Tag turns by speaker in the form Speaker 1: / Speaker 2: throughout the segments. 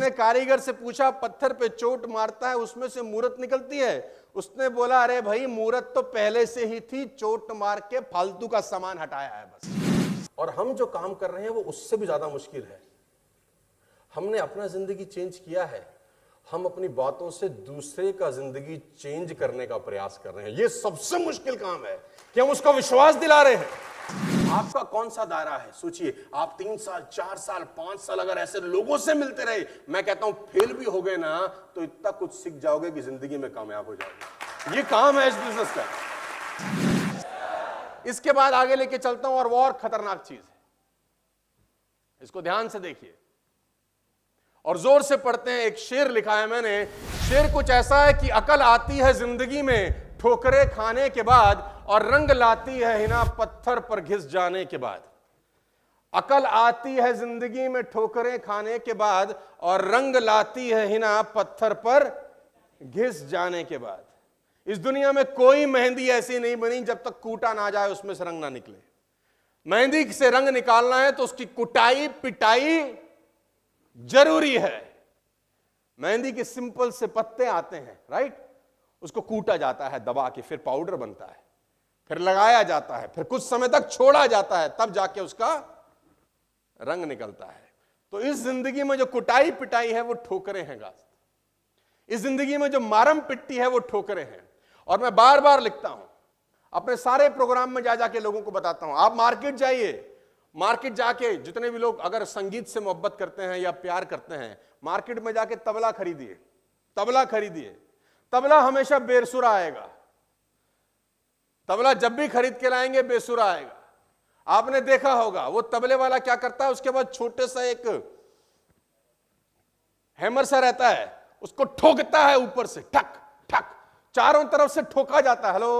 Speaker 1: उसने कारीगर से पूछा, पत्थर पे चोट मारता है उसमें से मूरत निकलती है? उसने बोला, अरे भाई मूरत तो पहले से ही थी, चोट मार के फालतू का सामान हटाया है बस। और हम जो काम कर रहे हैं वो उससे भी ज्यादा मुश्किल है। हमने अपना जिंदगी चेंज किया है, हम अपनी बातों से दूसरे का जिंदगी चेंज करने का प्रयास कर रहे हैं। ये सबसे मुश्किल काम है कि हम उसका विश्वास दिला रहे हैं। आपका कौन सा दायरा है? सोचिए, आप 3 साल 4 साल 5 साल अगर ऐसे लोगों से मिलते रहे, मैं कहता हूं फेल भी हो गए ना तो इतना कुछ सीख जाओगे कि जिंदगी में कामयाब हो जाओगे। ये काम है इस बिजनेस का। इसके बाद आगे लेके चलता हूं, और वो और खतरनाक चीज है, इसको ध्यान से देखिए और जोर से पढ़ते हैं। एक शेर लिखा है मैंने, शेर कुछ ऐसा है कि अकल आती है जिंदगी में ठोकरे खाने के बाद, और रंग लाती है हिना पत्थर पर घिस जाने के बाद। अकल आती है जिंदगी में ठोकरें खाने के बाद, और रंग लाती है हिना पत्थर पर घिस जाने के बाद। इस दुनिया में कोई मेहंदी ऐसी नहीं बनी जब तक कूटा ना जाए उसमें से रंग ना निकले। मेहंदी से रंग निकालना है तो उसकी कुटाई पिटाई जरूरी है। मेहंदी के सिंपल से पत्ते आते हैं, राइट, उसको कूटा जाता है दबा के, फिर पाउडर बनता है, फिर लगाया जाता है, फिर कुछ समय तक छोड़ा जाता है, तब जाके उसका रंग निकलता है। तो इस जिंदगी में जो कुटाई पिटाई है वो ठोकरें हैं गाज। इस जिंदगी में जो मारम पिट्टी है वो ठोकरें हैं। और मैं बार बार लिखता हूं, अपने सारे प्रोग्राम में जा जाके लोगों को बताता हूं, आप मार्केट जाइए, मार्केट जाके जितने भी लोग अगर संगीत से मोहब्बत करते हैं या प्यार करते हैं, मार्केट में जाके तबला खरीदिए, तबला खरीदिए। तबला हमेशा बेसुरा आएगा। तबला जब भी खरीद के लाएंगे बेसुरा आएगा। आपने देखा होगा वो तबले वाला क्या करता है, उसके बाद छोटे सा एक हैमर सा रहता है, उसको ठोकता है ऊपर से, ठक ठक, चारों तरफ से ठोका जाता है। हेलो,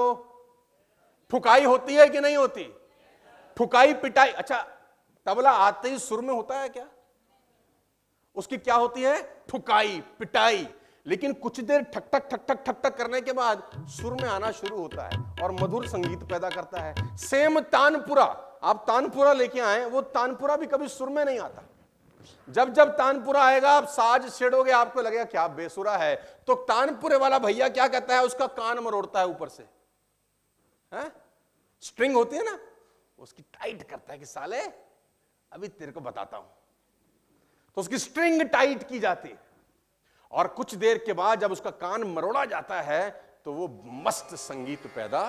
Speaker 1: ठुकाई होती है कि नहीं होती? ठुकाई पिटाई। अच्छा, तबला आते ही सुर में होता है क्या? उसकी क्या होती है? ठुकाई पिटाई। लेकिन कुछ देर ठक ठक ठक ठक ठक ठक करने के बाद सुर में आना शुरू होता है और मधुर संगीत पैदा करता है। सेम तानपुरा, आप तानपुरा लेके आए, वो तानपुरा भी कभी सुर में नहीं आता। जब जब तानपुरा आएगा आप साज छेड़ोगे, आपको लगेगा क्या बेसुरा है। तो तानपुरे वाला भैया क्या कहता है, उसका कान मरोड़ता है ऊपर से, है? स्ट्रिंग होती है ना, उसकी टाइट करता है कि साले अभी तेरे को बताता हूं। तो उसकी स्ट्रिंग टाइट की जाती है और कुछ देर के बाद जब उसका कान मरोड़ा जाता है तो वो मस्त संगीत पैदा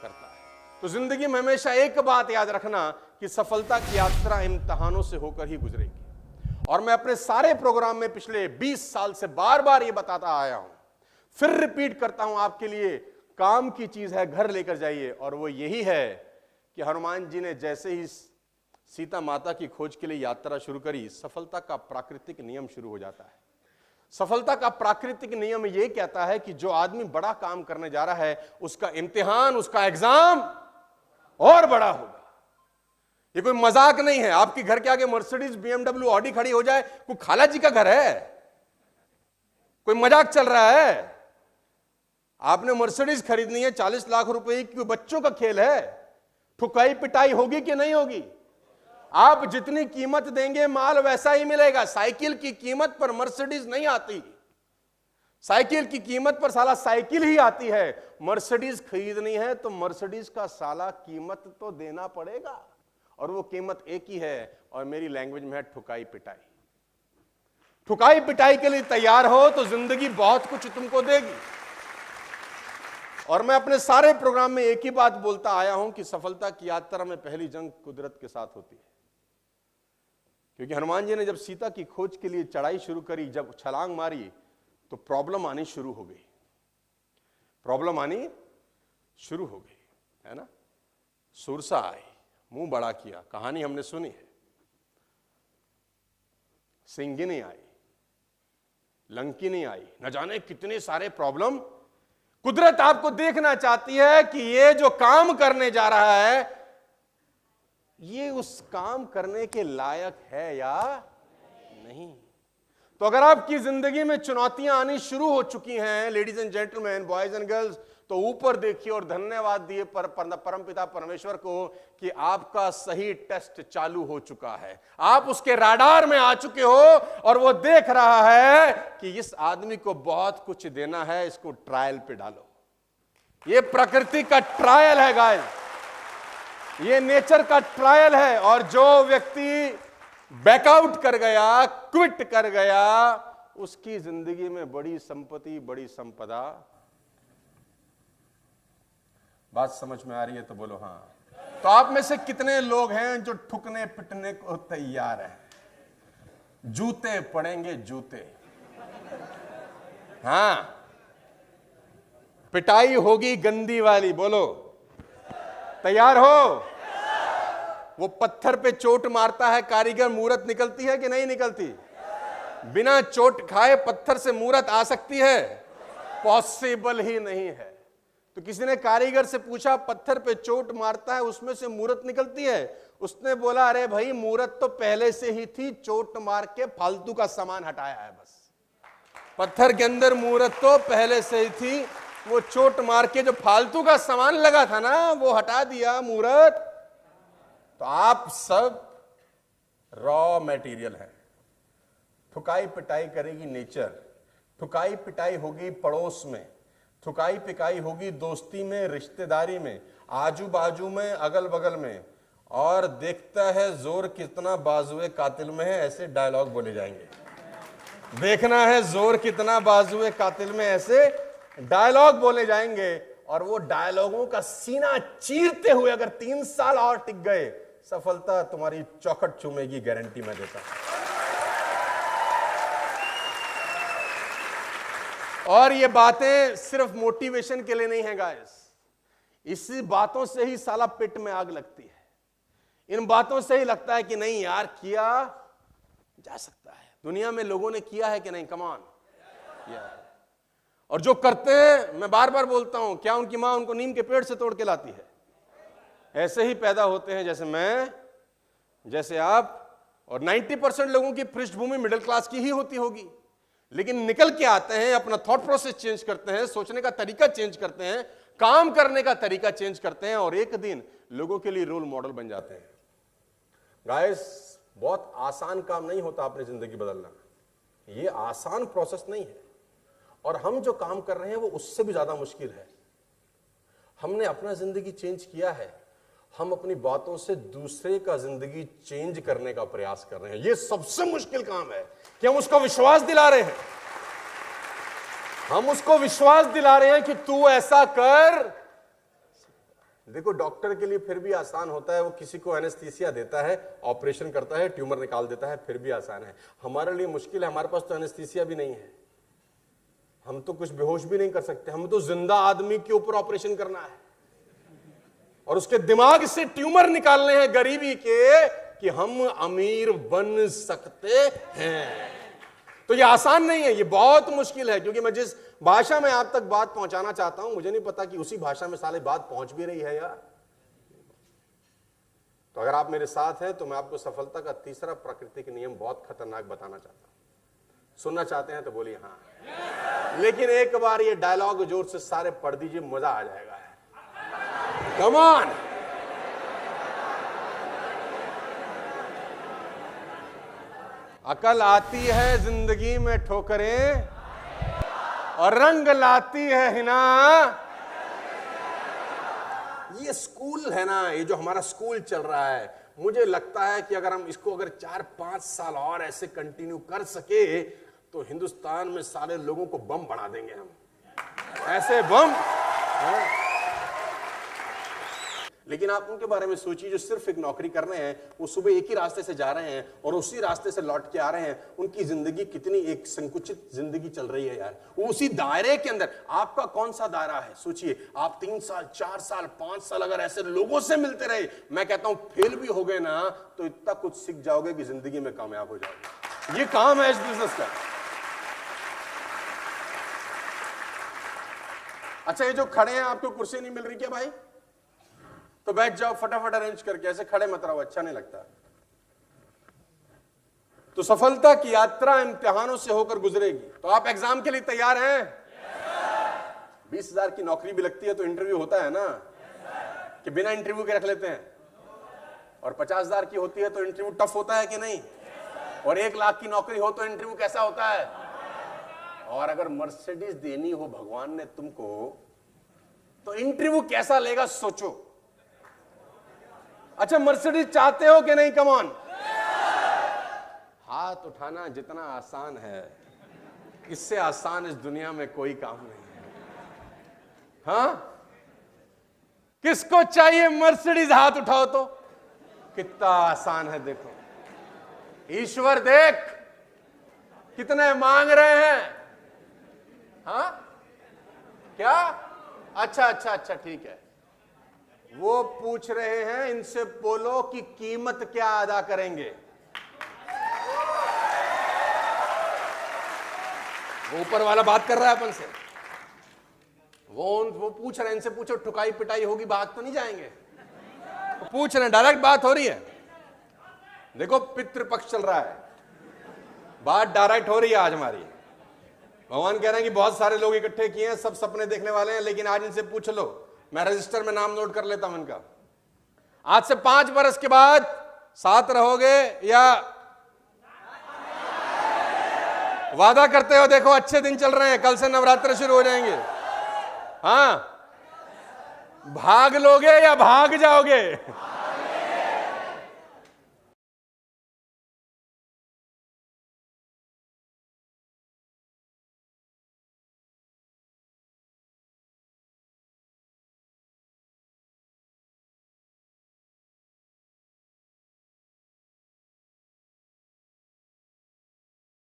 Speaker 1: करता है। तो जिंदगी में हमेशा एक बात याद रखना कि सफलता की यात्रा इम्तिहानों से होकर ही गुजरेगी। और मैं अपने सारे प्रोग्राम में पिछले 20 साल से बार बार ये बताता आया हूं, फिर रिपीट करता हूं आपके लिए, काम की चीज है घर लेकर जाइए। और वो यही है कि हनुमान जी ने जैसे ही सीता माता की खोज के लिए यात्रा शुरू करी, सफलता का प्राकृतिक नियम शुरू हो जाता है। सफलता का प्राकृतिक नियम यह कहता है कि जो आदमी बड़ा काम करने जा रहा है उसका इम्तिहान, उसका एग्जाम और बड़ा होगा। ये कोई मजाक नहीं है। आपके घर के आगे मर्सिडीज BMW ऑडी खड़ी हो जाए, कोई खाला जी का घर है? कोई मजाक चल रहा है? आपने मर्सिडीज खरीदनी है 40 लाख रुपए की, बच्चों का खेल है। ठुकाई पिटाई होगी कि नहीं होगी? आप जितनी कीमत देंगे माल वैसा ही मिलेगा। साइकिल की कीमत पर मर्सिडीज नहीं आती, साइकिल की कीमत पर साला साइकिल ही आती है। मर्सिडीज खरीदनी है तो मर्सिडीज का साला कीमत तो देना पड़ेगा, और वो कीमत एक ही है, और मेरी लैंग्वेज में है ठुकाई पिटाई। ठुकाई पिटाई के लिए तैयार हो तो जिंदगी बहुत कुछ तुमको देगी। और मैं अपने सारे प्रोग्राम में एक ही बात बोलता आया हूं कि सफलता की यात्रा में पहली जंग कुदरत के साथ होती है। क्योंकि हनुमान जी ने जब सीता की खोज के लिए चढ़ाई शुरू करी, जब छलांग मारी तो प्रॉब्लम आनी शुरू हो गई, प्रॉब्लम आनी शुरू हो गई, है ना। सुरसा आई, मुंह बड़ा किया, कहानी हमने सुनी है। सिंगिनी आई, लंकिनी आई, न जाने कितने सारे प्रॉब्लम। कुदरत आपको देखना चाहती है कि ये जो काम करने जा रहा है ये उस काम करने के लायक है या नहीं। तो अगर आपकी जिंदगी में चुनौतियां आनी शुरू हो चुकी हैं, ladies and gentleman, boys and girls, तो ऊपर देखिए और धन्यवाद दिए परमपिता परमेश्वर को कि आपका सही टेस्ट चालू हो चुका है, आप उसके राडार में आ चुके हो और वो देख रहा है कि इस आदमी को बहुत कुछ देना है, इसको ट्रायल पे डालो। ये प्रकृति का ट्रायल है गाइस, ये नेचर का ट्रायल है। और जो व्यक्ति बैकआउट कर गया, क्विट कर गया, उसकी जिंदगी में बड़ी संपत्ति, बड़ी संपदा। बात समझ में आ रही है तो बोलो हाँ। तो आप में से कितने लोग हैं जो ठुकने पिटने को तैयार हैं? जूते पड़ेंगे, जूते। हाँ, पिटाई होगी गंदी वाली, बोलो तैयार हो? वो पत्थर पे चोट मारता है कारीगर, मूरत निकलती है कि नहीं निकलती? बिना चोट खाए पत्थर से मूरत आ सकती है? पॉसिबल ही नहीं है। तो किसी ने कारीगर से पूछा, पत्थर पे चोट मारता है उसमें से मूरत निकलती है? उसने बोला, अरे भाई मूरत तो पहले से ही थी, चोट मार के फालतू का सामान हटाया है बस। पत्थर के अंदर मूरत तो पहले से ही थी, वो चोट मार के जो फालतू का सामान लगा था ना वो हटा दिया मूरत। तो आप सब रॉ मटेरियल है। ठुकाई पिटाई करेगी नेचर, ठुकाई पिटाई होगी पड़ोस में, ठुकाई पिटाई होगी दोस्ती में, रिश्तेदारी में, आजू बाजू में, अगल बगल में। और देखता है जोर कितना बाजुए कातिल में है, ऐसे डायलॉग बोले जाएंगे। देखना है जोर कितना बाजुए कातिल में, ऐसे डायलॉग बोले जाएंगे। और वो डायलॉगों का सीना चीरते हुए अगर 3 साल और टिक गए, सफलता तुम्हारी चौखट चूमेगी, गारंटी मैं देता हूं। और ये बातें सिर्फ मोटिवेशन के लिए नहीं है गाइस, इसी बातों से ही साला पेट में आग लगती है। इन बातों से ही लगता है कि नहीं यार, किया जा सकता है। दुनिया में लोगों ने किया है कि नहीं? Come on. और जो करते हैं, मैं बार बार बोलता हूं, क्या उनकी मां उनको नीम के पेड़ से तोड़ के लाती है? ऐसे ही पैदा होते हैं, जैसे मैं, जैसे आप। और 90% लोगों की पृष्ठभूमि मिडिल क्लास की ही होती होगी, लेकिन निकल के आते हैं, अपना थॉट प्रोसेस चेंज करते हैं, सोचने का तरीका चेंज करते हैं, काम करने का तरीका चेंज करते हैं, और एक दिन लोगों के लिए रोल मॉडल बन जाते हैं। गाइस, बहुत आसान काम नहीं होता अपनी जिंदगी बदलना, ये आसान प्रोसेस नहीं है। और हम जो काम कर रहे हैं वो उससे भी ज्यादा मुश्किल है। हमने अपना जिंदगी चेंज किया है, हम अपनी बातों से दूसरे का जिंदगी चेंज करने का प्रयास कर रहे हैं। ये सबसे मुश्किल काम है कि हम उसको विश्वास दिला रहे हैं, हम उसको विश्वास दिला रहे हैं कि तू ऐसा कर। देखो, डॉक्टर के लिए फिर भी आसान होता है, वो किसी को एनेस्थीसिया देता है, ऑपरेशन करता है, ट्यूमर निकाल देता है, फिर भी आसान है। हमारे लिए मुश्किल है, हमारे पास तो एनेस्थीसिया भी नहीं है, हम तो कुछ बेहोश भी नहीं कर सकते, हम तो जिंदा आदमी के ऊपर ऑपरेशन करना है और उसके दिमाग से ट्यूमर निकालने हैं गरीबी के, कि हम अमीर बन सकते हैं। तो ये आसान नहीं है, ये बहुत मुश्किल है। क्योंकि मैं जिस भाषा में आप तक बात पहुंचाना चाहता हूं, मुझे नहीं पता कि उसी भाषा में साले बात पहुंच भी रही है यार। तो अगर आप मेरे साथ हैं तो मैं आपको सफलता का तीसरा प्राकृतिक नियम बहुत खतरनाक बताना चाहता हूं। सुनना चाहते हैं तो बोलिए हाँ। लेकिन एक बार ये डायलॉग जोर से सारे पढ़ दीजिए, मजा आ जाएगा। Come on. अकल आती है जिंदगी में ठोकरें और रंग लाती है हिना। ये स्कूल है ना, ये जो हमारा स्कूल चल रहा है, मुझे लगता है कि अगर हम इसको 4-5 साल और ऐसे कंटिन्यू कर सके तो हिंदुस्तान में सारे लोगों को बम बना देंगे हम, ऐसे बम। लेकिन आप उनके बारे में सोचिए जो सिर्फ एक नौकरी कर रहे हैं, वो सुबह एक ही रास्ते से जा रहे हैं और उसी रास्ते से लौट के आ रहे हैं। उनकी जिंदगी कितनी एक संकुचित जिंदगी चल रही है यार। वो उसी दायरे के अंदर, आपका कौन सा दायरा है सोचिए। आप 3 साल 4 साल 5 साल अगर ऐसे लोगों से मिलते रहे, मैं कहता हूं फेल भी हो गए ना तो इतना कुछ सीख जाओगे कि जिंदगी में कामयाब हो जाओगे। ये काम है इस बिजनेस का। अच्छा, ये जो खड़े हैं, आपको कुर्सी नहीं मिल रही क्या भाई? तो बैठ जाओ फटाफट अरेंज करके, ऐसे खड़े मत रहो, अच्छा नहीं लगता। तो सफलता की यात्रा इम्तिहानों से होकर गुजरेगी। तो आप एग्जाम के लिए तैयार हैं? 20,000 की नौकरी भी लगती है तो इंटरव्यू होता है ना, कि बिना इंटरव्यू के रख लेते हैं। और 50,000 की होती है तो इंटरव्यू टफ होता है कि नहीं। और 1,00,000 की नौकरी हो तो इंटरव्यू कैसा होता है। और अगर मर्सिडीज देनी हो भगवान ने तुमको, तो इंटरव्यू कैसा लेगा सोचो। अच्छा, मर्सिडीज चाहते हो कि नहीं? कम ऑन, हाथ उठाना जितना आसान है, इससे आसान इस दुनिया में कोई काम नहीं है। हाँ, किसको चाहिए मर्सिडीज? हाथ उठाओ तो। कितना आसान है देखो। ईश्वर देख कितने मांग रहे हैं। हाँ क्या? अच्छा अच्छा अच्छा, ठीक है। वो पूछ रहे हैं, इनसे बोलो कि कीमत क्या अदा करेंगे। वो ऊपर वाला बात कर रहा है अपन से। वो पूछ रहे हैं, इनसे पूछो ठुकाई पिटाई होगी, भाग तो नहीं जाएंगे। वो पूछ रहे हैं, डायरेक्ट बात हो रही है। देखो पितृपक्ष चल रहा है, बात डायरेक्ट हो रही है आज हमारी। भगवान कह रहे हैं कि बहुत सारे लोग इकट्ठे किए हैं, सब सपने देखने वाले हैं, लेकिन आज इनसे पूछ लो। मैं रजिस्टर में नाम नोट कर लेता हूं इनका। आज से 5 वर्ष के बाद साथ रहोगे या वादा करते हो? देखो अच्छे दिन चल रहे हैं, कल से नवरात्र शुरू हो जाएंगे। हाँ, भाग लोगे या भाग जाओगे?